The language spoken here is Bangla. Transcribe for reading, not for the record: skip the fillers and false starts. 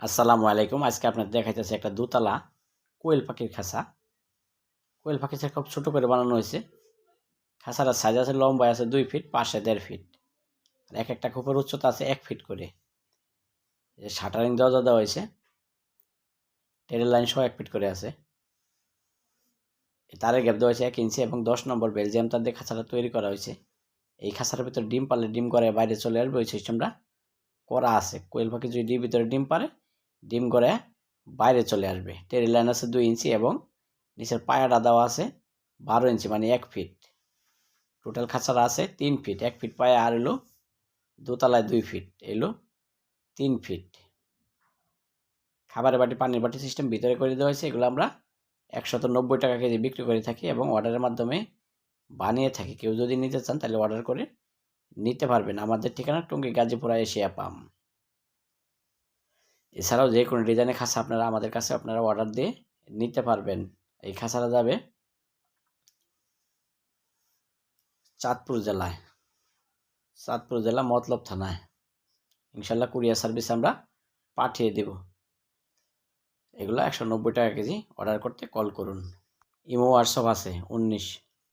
আসসালামু আলাইকুম। আজকে আপনাদের দেখাইতেছি একটা দোতলা কোয়েল পাখির খাঁচা। কোয়েল পাখিটা খুব ছোট করে বানানো হয়েছে। খাঁচাটার সাইজ আছে, লম্বায় আছে 2 ফিট, পাশে 1.5 ফিট। আর একটা খোপের উচ্চতা আছে 1 ফিট করে। শাটারিং দরজা দেওয়া হয়েছে। টেরের লাইন সহ 1 ফিট করে আছে। তারের গ্যাপ দেওয়া হয়েছে 1 ইঞ্চি এবং 10 নম্বর বেলজিয়াম তার দিয়ে খাঁচাটা তৈরি করা হয়েছে। এই খাঁচাটার ভিতরে ডিম পারলে ডিম করে বাইরে চলে আসবে, ওই সিস্টেমটা করা আছে। কোয়েল পাখি যদি ভিতরে ডিম পারে, ডিম করে বাইরে চলে আসবে। টেরের লাইন আছে 2 ইঞ্চি এবং নিচের পায়াটা দেওয়া আছে 12 ইঞ্চি, মানে 1 ফিট। টোটাল খাঁচাটা আছে 3 ফিট। 1 ফিট পায়া আর এলো দোতলায় 2 ফিট, এলো 3 ফিট। খাবারের বাটি, পানির বাটি সিস্টেম ভিতরে করে দেওয়া হয়েছে। এগুলো আমরা 190 টাকা কেজি বিক্রি করে থাকি এবং অর্ডারের মাধ্যমে বানিয়ে থাকি। কেউ যদি নিতে চান তাহলে অর্ডার করে নিতে পারবেন। আমাদের ঠিকানা টঙ্গী, গাজীপুর, এশিয়া পাম্প। এছাড়াও যে কোনো ডিজাইনের খাঁচা আপনারা আমাদের কাছে অর্ডার দিয়ে নিতে পারবেন। এই খাঁচাটা যাবে চাঁদপুর জেলা মতলব থানায়। ইনশাল্লাহ কুরিয়ার সার্ভিস আমরা পাঠিয়ে দেব। এগুলো 190 টাকা কেজি। অর্ডার করতে কল করুন। ইমো হোয়াটসঅ্যাপ আছে 19